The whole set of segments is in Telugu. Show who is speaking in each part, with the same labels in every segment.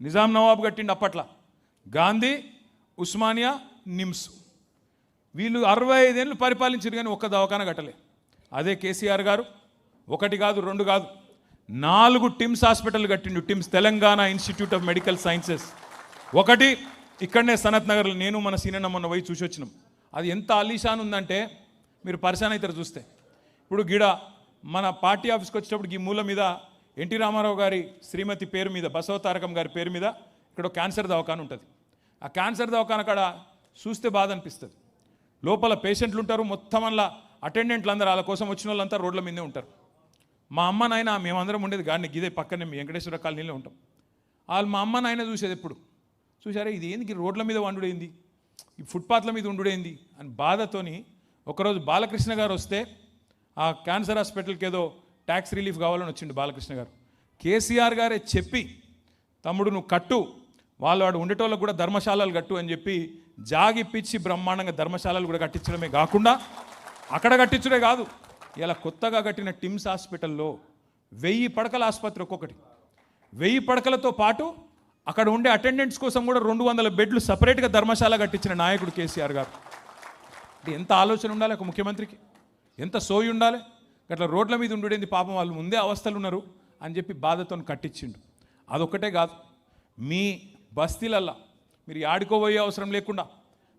Speaker 1: నిజాం నవాబు కట్టిండు అప్పట్ల, గాంధీ, ఉస్మానియా, నిమ్స్. వీళ్ళు 65 ఏళ్ళు పరిపాలించారు కానీ ఒక్క దవాఖాన కట్టలే. అదే కేసీఆర్ గారు 1 కాదు 2 కాదు 4 టిమ్స్ హాస్పిటల్ కట్టిండు. TIMS, Telangana institute of medical sciences. ఒకటి ఇక్కడనే సనత్ నగర్లో నేను మన సీనన్న మొన్న పోయి చూసి వచ్చినాం. అది ఎంత అలీషాన్ ఉందంటే మీరు పరిశాన్ అవుతారు చూస్తే. ఇప్పుడు గిడ మన పార్టీ ఆఫీస్కి వచ్చేటప్పుడు ఈ మూల మీద ఎన్టీ రామారావు గారి శ్రీమతి పేరు మీద, బసవతారకం గారి పేరు మీద ఇక్కడ క్యాన్సర్ దవాఖాన ఉంటుంది. ఆ క్యాన్సర్ దవాఖాన కాడ చూస్తే బాధ అనిపిస్తుంది. లోపల పేషెంట్లు ఉంటారు, మొత్తం అలా అటెండెంట్లు అందరూ వాళ్ళ కోసం వచ్చిన వాళ్ళంతా రోడ్ల మీదే ఉంటారు. మా అమ్మ నాయన మేమందరం ఉండేది గాడిని గిదే పక్కనే మీ వెంకటేశ్వర కాలనీలో ఉంటాం. వాళ్ళు మా అమ్మ నాయన చూసేది ఎప్పుడు చూసారే, ఇది ఏంది రోడ్ల మీద వండుడేంది, ఈ ఫుట్పాత్ల మీద ఉండుడేంది అని బాధతోని ఒకరోజు బాలకృష్ణ గారు వస్తే ఆ క్యాన్సర్ హాస్పిటల్కి ఏదో ట్యాక్స్ రిలీఫ్ కావాలని వచ్చిండు బాలకృష్ణ గారు. కేసీఆర్ గారే చెప్పి, తమ్ముడు నువ్వు కట్టు, వాడు ఉండేటోళ్ళకు కూడా ధర్మశాలలు కట్టు అని చెప్పి జాగిప్పించి బ్రహ్మాండంగా ధర్మశాలలు కూడా కట్టించడమే కాకుండా అక్కడ కట్టించడే కాదు, ఇలా కొత్తగా కట్టిన టిమ్స్ హాస్పిటల్లో 1000 పడకల ఆసుపత్రి, ఒక్కొక్కటి 1000 పడకలతో పాటు అక్కడ ఉండే అటెండెంట్స్ కోసం కూడా 200 బెడ్లు సపరేట్గా ధర్మశాల కట్టించిన నాయకుడు కేసీఆర్ గారు. అంటే ఎంత ఆలోచన ఉండాలి ఒక ముఖ్యమంత్రికి, ఎంత సోయి ఉండాలి. అట్లా రోడ్ల మీద ఉండేది పాపం, వాళ్ళు ముందే అవస్థలు ఉన్నారు అని చెప్పి బాధతో కట్టించిండు. అదొక్కటే కాదు, మీ బస్తీలల్లా మీరు ఆడుకోబోయే అవసరం లేకుండా,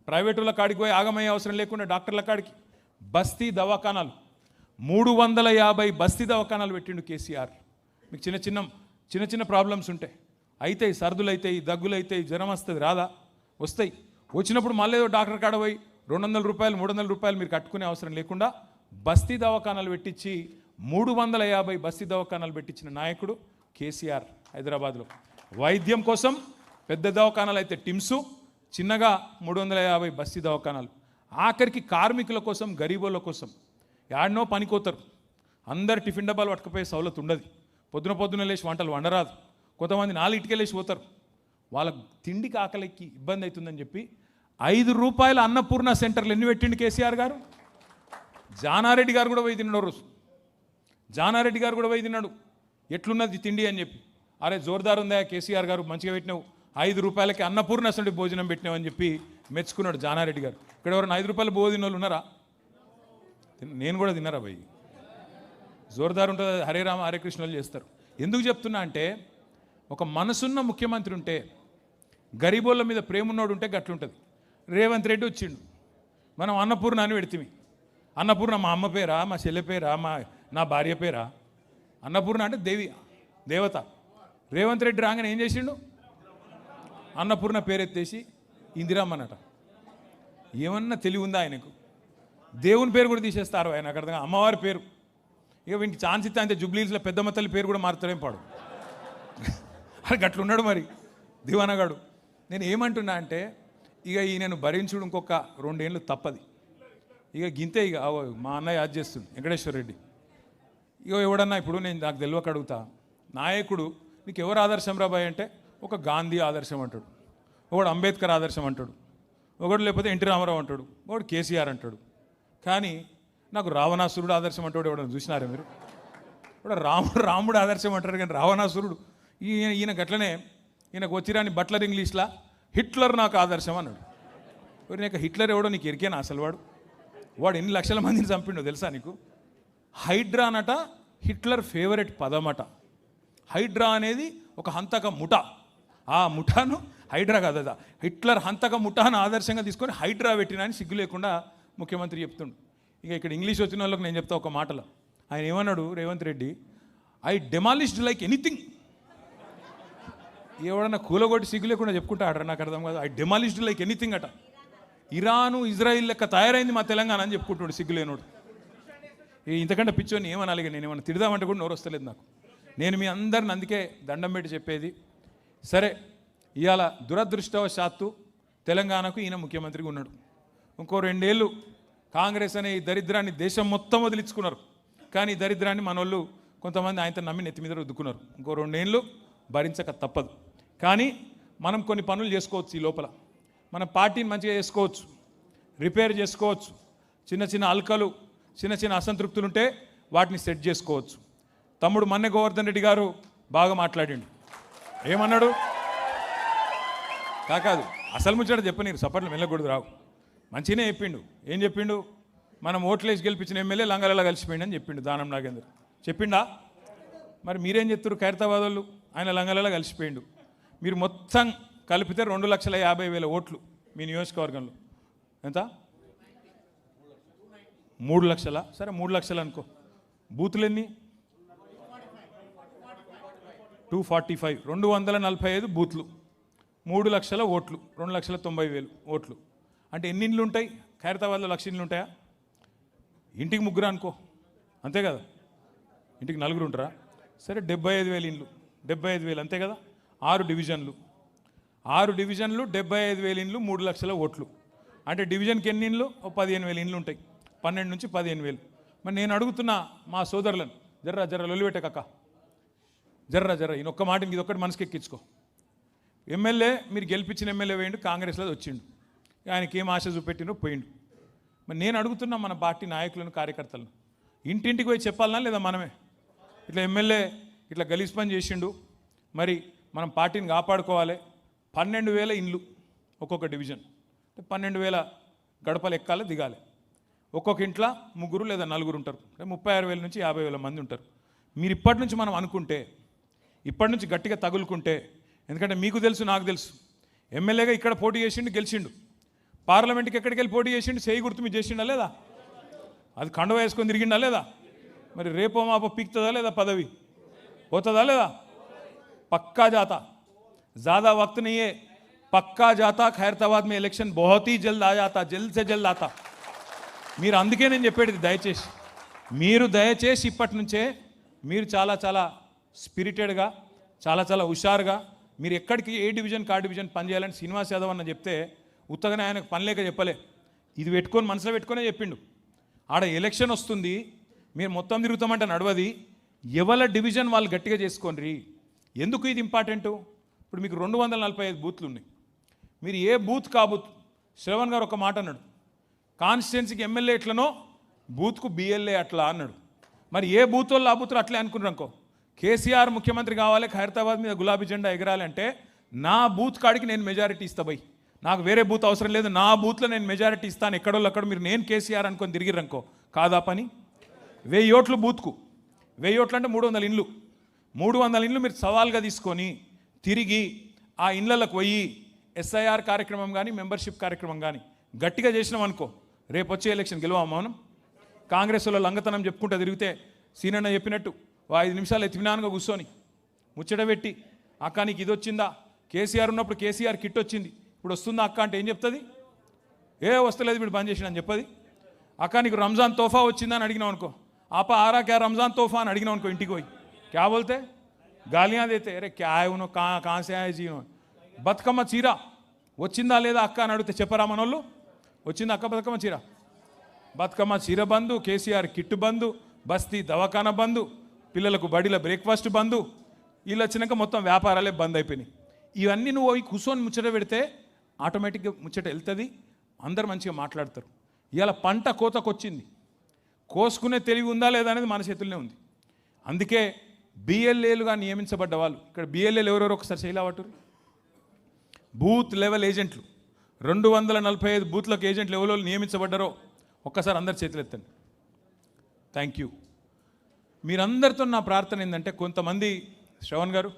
Speaker 1: ప్రైవేటుల కాడికి పోయి ఆగమయ్యే అవసరం లేకుండా డాక్టర్ల కాడికి బస్తీ దవాఖానాలు 350 బస్తీ దవాఖానాలు పెట్టిండు కేసీఆర్. మీకు చిన్న చిన్న ప్రాబ్లమ్స్ ఉంటాయి, అవుతాయి, సర్దులు అవుతాయి, దగ్గులు అవుతాయి, జ్వరం వస్తుంది, రాదా, వస్తాయి. వచ్చినప్పుడు మళ్ళీ ఏదో డాక్టర్ కాడ పోయి 200 రూపాయలు 300 రూపాయలు మీరు కట్టుకునే అవసరం లేకుండా బస్తీ దవాఖానాలు పెట్టించి 350 బస్తీ దవాఖానాలు పెట్టించిన నాయకుడు కేసీఆర్. హైదరాబాద్లో వైద్యం కోసం పెద్ద దవాఖానాలు అయితే టిమ్సు, చిన్నగా 350 బస్తీ దవాఖానాలు. ఆఖరికి కార్మికుల కోసం, గరీబుల కోసం యాడనో పనికోతారు, అందరు టిఫిన్ డబ్బాలు పట్టుకుపోయే సౌలత్ ఉండదు, పొద్దున లేచి వంటలు వండరాదు, కొంతమంది 4 లేచి పోతారు, వాళ్ళ తిండికి ఆకలికి ఇబ్బంది అవుతుందని చెప్పి 5 రూపాయల అన్నపూర్ణ సెంటర్లు ఎన్ని పెట్టిండు కేసీఆర్ గారు. జానారెడ్డి గారు కూడా పోయి తిన్నాడు రోజు, జానారెడ్డి గారు కూడా పోయి తిన్నాడు ఎట్లున్నది తిండి అని చెప్పి. అరే జోర్దార్ ఉందా కేసీఆర్ గారు, మంచిగా పెట్టినావు, 5 రూపాయలకి అన్నపూర్ణ అసలు భోజనం పెట్టినావు అని చెప్పి మెచ్చుకున్నాడు జానారెడ్డి గారు. ఇక్కడ ఎవరైనా 5 రూపాయలు భోజనం వాళ్ళు ఉన్నారా? నేను కూడా తిన్నారా భయ్, జోర్దార్ ఉంటుంది, హరే రామ హరే కృష్ణలు చేస్తారు. ఎందుకు చెప్తున్నా అంటే, ఒక మనసున్న ముఖ్యమంత్రి ఉంటే, గరీబోళ్ళ మీద ప్రేమ ఉన్నోడు ఉంటే గట్లుంటుంది. రేవంత్ రెడ్డి వచ్చిండు, మనం అన్నపూర్ణ అని పెడితే, అన్నపూర్ణ మా అమ్మ పేరా, మా చెల్లె పేరా, నా భార్య పేరా? అన్నపూర్ణ అంటే దేవత. రేవంత్ రెడ్డి రాగానే ఏం చేసిండు, అన్నపూర్ణ పేరెత్తేసి ఇందిరామ్మనట. ఏమన్నా తెలివి ఉందా ఆయనకు? దేవుని పేరు కూడా తీసేస్తారు ఆయన, అక్కడ అమ్మవారి పేరు. ఇక వీనికి ఛాన్స్ ఇస్తే అంతే, జూబ్లీహిల్స్లో పెద్దమ్మ తల్లి పేరు కూడా మారుతాడేం పాడు. అది గట్లున్నాడు మరి దివానగాడు. నేను ఏమంటున్నా అంటే, ఇక ఈయనను భరించుడు ఇంకొక 2 ఏళ్ళు తప్పది. ఇక గింతే, ఇక మా అన్నయ్య యాద్ చేస్తుంది వెంకటేశ్వర రెడ్డి. ఇక ఎవడన్నా ఇప్పుడు నేను నాకు తెలియక అడుగుతా, నాయకుడు నీకు ఎవరు ఆదర్శం రాబాయ్ అంటే, ఒక గాంధీ ఆదర్శం అంటాడు, ఒకడు అంబేద్కర్ ఆదర్శం అంటాడు, ఒకడు లేకపోతే ఎన్టీ రామారావు అంటాడు, ఒకడు కేసీఆర్ అంటాడు. కానీ నాకు రావణాసురుడు ఆదర్శం అంటాడు. ఎవడన్నా చూసినారా మీరు? ఇప్పుడు రాముడు ఆదర్శం అంటారు కానీ రావణాసురుడు ఈయన గట్లనే. ఈయనకు వచ్చిరాని బట్లర్ ఇంగ్లీష్లా హిట్లర్ నాకు ఆదర్శం అన్నాడు. నీకు హిట్లర్ ఎవడో నీకు ఎరికేనా అసలు? వాడు ఎన్ని లక్షల మందిని చంపిండో తెలుసా నీకు? హైడ్రా అనట హిట్లర్ ఫేవరెట్ పదమట. హైడ్రా అనేది ఒక హంతక ముఠ. ఆ ముఠాను హైడ్రా కాదా, హిట్లర్ హంతక ముఠాను ఆదర్శంగా తీసుకొని హైడ్రా పెట్టినా అని సిగ్గు లేకుండా ముఖ్యమంత్రి చెప్తుండు. ఇక ఇక్కడ ఇంగ్లీష్ వచ్చిన వాళ్ళకి నేను చెప్తా ఒక మాటలో. ఆయన ఏమన్నాడు Revanth Reddy, I demolished like anything. ఎవడన్నా కూలగొట్టి సిగ్గు లేకుండా చెప్పుకుంటా ఆడరా, నాకు అర్థం కాదు. ఐ డెమాలిష్డ్ లైక్ ఎనీథింగ్ అట. ఇరాను ఇజ్రాయిల్ లెక్క తయారైంది మా తెలంగాణ అని చెప్పుకుంటున్నాడు సిగ్గులేనోడు. ఇంతకంటే పిచ్చోని ఏమనాలి? నేను ఏమన్నా తిడదామంటే కూడా నోరు వస్తలేదు నాకు. నేను మీ అందరిని అందుకే దండం పెట్టి చెప్పేది, సరే ఇవాళ దురదృష్టవశాత్తు తెలంగాణకు ఈయన ముఖ్యమంత్రిగా ఉన్నాడు. ఇంకో 2 ఏళ్ళు కాంగ్రెస్ అనే ఈ దరిద్రాన్ని దేశం మొత్తం వదిలించుకున్నారు. కానీ ఈ దరిద్రాన్ని మనోళ్ళు కొంతమంది ఆయనతో నమ్మి నెత్తి మీద రుద్దుకున్నారు. ఇంకో 2 ఏళ్ళు భరించక తప్పదు. కానీ మనం కొన్ని పనులు చేసుకోవచ్చు. ఈ లోపల మన పార్టీని మంచిగా చేసుకోవచ్చు, రిపేర్ చేసుకోవచ్చు. చిన్న అల్కలు, చిన్న అసంతృప్తులు ఉంటే వాటిని సెట్ చేసుకోవచ్చు. తమ్ముడు మన్నె గోవర్ధన్ రెడ్డి గారు బాగా మాట్లాడిండు. ఏమన్నాడు? కాదు అసలు ముచ్చట చెప్పనీరు సపట్లు వెళ్ళకూడదు రావు మంచిగానే చెప్పిండు ఏం చెప్పిండు మనం ఓట్లేసి గెలిపించిన ఎమ్మెల్యే లంగాలలో కలిసిపోయిండు అని చెప్పిండు దానం నాగేందర్ చెప్పిండా మరి మీరేం చెప్తారు ఖైరతాబాద్ వాళ్ళు ఆయన లంగాలలో కలిసిపోయిండు మీరు మొత్తం కలిపితే 2,50,000 ఓట్లు మీ నియోజకవర్గంలో ఎంత 3 లక్షల సరే 3 లక్షలు అనుకో బూతులు ఎన్ని 245 245 బూత్లు 3 లక్షల ఓట్లు 2,90,000 ఓట్లు అంటే ఎన్ని ఇండ్లు ఉంటాయి ఖైరతాబాద్లో 1,00,000 ఇండ్లు ఉంటాయా ఇంటికి ముగ్గురు అనుకో అంతే కదా ఇంటికి నలుగురు ఉంటారా సరే 75,000 ఇండ్లు 75,000 అంతే కదా 6 డివిజన్లు 75,000 ఇండ్లు 3 లక్షల ఓట్లు అంటే డివిజన్కి ఎన్ని ఇండ్లు 15,000 ఇండ్లు ఉంటాయి 12 నుంచి 15,000 మరి నేను అడుగుతున్నా మా సోదరులను జర్ర లొలిపెట్టే కక్క జర్ర ఈయనొక్క మాట ఇదొక్కటి మనసుకి ఎక్కించుకో ఎమ్మెల్యే మీరు గెలిపించిన ఎమ్మెల్యే వేయండు కాంగ్రెస్లో వచ్చిండు ఆయనకి ఏం ఆశ చూపెట్టినో పోయిండు మరి నేను అడుగుతున్నా మన పార్టీ నాయకులను కార్యకర్తలను ఇంటింటికి పోయి చెప్పాలనా లేదా మనమే ఇట్లా ఎమ్మెల్యే ఇట్లా గలీజ్ పని చేసిండు మరి మనం పార్టీని కాపాడుకోవాలి 12,000 ఇండ్లు ఒక్కొక్క డివిజన్ 12,000 గడపలు ఎక్కాలి దిగాలి ఒక్కొక్క ఇంట్లో ముగ్గురు లేదా నలుగురు ఉంటారు 36,000 నుంచి 50,000 మంది ఉంటారు మీరు ఇప్పటి నుంచి మనం అనుకుంటే ఇప్పటి నుంచి గట్టిగా తగులుకుంటే ఎందుకంటే మీకు తెలుసు నాకు తెలుసు ఎమ్మెల్యేగా ఇక్కడ పోటీ చేసిండు గెలిచిండు పార్లమెంట్కి ఎక్కడికి వెళ్ళి పోటీ చేసిండు చేయి గుర్తు మీరు చేసిండా లేదా అది కండువ వేసుకొని తిరిగిండా లేదా మరి రేపో మాపో పీక్తుందా లేదా పదవి పోతుందా లేదా పక్కా జాతా ज़्यादा वक्त नहीं है पक्का जाता खैरताबाद में इलेक्शन बहुत ही जल्द आ जाता जल्द से जल्द आता మీరు అందుకే నేను చెప్పేది దయచేసి ఇప్పటి నుంచే మీరు చాలా చాలా స్పిరిటెడ్గా చాలా హుషారుగా మీరు ఎక్కడికి ఏ డివిజన్ కా డివిజన్ పని చేయాలని శ్రీనివాస్ యాదవ్ అన్న చెప్తే ఉత్తగానే ఆయనకు పని లేక చెప్పలే ఇది పెట్టుకొని మనసులో పెట్టుకునే చెప్పిండు ఆడ ఎలక్షన్ వస్తుంది మీరు మొత్తం తిరుగుతామంటే నడవది ఎవల డివిజన్ వాళ్ళు గట్టిగా చేసుకోండి ఎందుకు ఇది ఇంపార్టెంటు ఇప్పుడు మీకు 245 బూత్లు ఉన్నాయి మీరు ఏ బూత్ కా బూత్ శ్రవణ్ గారు ఒక మాట అన్నాడు కాన్స్టిట్యున్సీకి ఎమ్మెల్యే ఎట్లనో బూత్కు బిఎల్ఏ అట్లా అన్నాడు మరి ఏ బూత్ వాళ్ళు ఆ బూత్లు అట్లే అనుకున్నారు అనుకో కేసీఆర్ ముఖ్యమంత్రి కావాలి ఖైరతాబాద్ మీద గులాబీ జెండా ఎగరాలంటే నా బూత్ కాడికి నేను మెజారిటీ ఇస్తా బై నాకు వేరే బూత్ అవసరం లేదు నా బూత్లో నేను మెజారిటీ ఇస్తాను ఎక్కడోళ్ళు అక్కడ మీరు నేను కేసీఆర్ అనుకొని తిరిగిరనుకో కాదా పని 1000 ఓట్లు బూత్కు 1000 ఓట్లు అంటే 300 ఇండ్లు 300 ఇండ్లు మీరు సవాల్గా తీసుకొని తిరిగి ఆ ఇండ్లకు పోయి ఎస్ఐఆర్ కార్యక్రమం కానీ మెంబర్షిప్ కార్యక్రమం కానీ గట్టిగా చేసినాం అనుకో రేపు వచ్చే ఎలక్షన్ గెలవామా మనం కాంగ్రెస్ వాళ్ళు లంగతనం చెప్పుకుంటూ తిరిగితే సీనన్న చెప్పినట్టు 5 నిమిషాలు ఎత్తిమినానుగా కూర్చొని ముచ్చట పెట్టి అక్క నీకు ఇది వచ్చిందా కేసీఆర్ ఉన్నప్పుడు కేసీఆర్ కిట్ వచ్చింది ఇప్పుడు వస్తుందా అక్క అంటే ఏం చెప్తుంది వస్తలేదు వీడు బంద్ చేసిన అని చెప్పది అక్క నీకు రంజాన్ తోఫా వచ్చిందా అని అడిగినావు అనుకో ఆపా ఆరా క్యా రంజాన్ తోఫా అని అడిగినావు అనుకో ఇంటికి పోయి క్యా బోల్తే గాలియాँ देते अरे क्या है उन्होंने कहाँ से आए जी బతుకమ్మ చీర వచ్చిందా లేదా అక్క అని అడిగితే చెప్పరా మనోళ్ళు వచ్చిందా అక్క బతుకమ్మ చీర బంధు కేసీఆర్ కిట్ బంధు బస్తీ దవాఖానా బంధు పిల్లలకు బడిల బ్రేక్ఫాస్ట్ బంధు వీళ్ళు వచ్చినాక మొత్తం వ్యాపారాలే బంద్ అయిపోయినాయి ఇవన్నీ నువ్వు అవి కూర్చొని ముచ్చట పెడితే ఆటోమేటిక్గా ముచ్చట వెళ్తుంది అందరు మంచిగా మాట్లాడతారు ఇవాళ పంట కోతకొచ్చింది కోసుకునే తెలివి ఉందా లేదా అనేది మన చేతుల్లోనే ఉంది అందుకే బిఎల్ఏలుగా నియమించబడ్డ వాళ్ళు ఇక్కడ బిఎల్ఏలు ఎవరెవరు ఒకసారి చేయలేవటారు బూత్ లెవెల్ ఏజెంట్లు 245 బూత్లకు ఏజెంట్లు ఎవరో నియమించబడ్డారో ఒక్కసారి అందరు చేతులు ఎత్తండి థ్యాంక్ యూ మీరందరితో నా ప్రార్థన ఏంటంటే కొంతమంది శ్రవణ్ గారు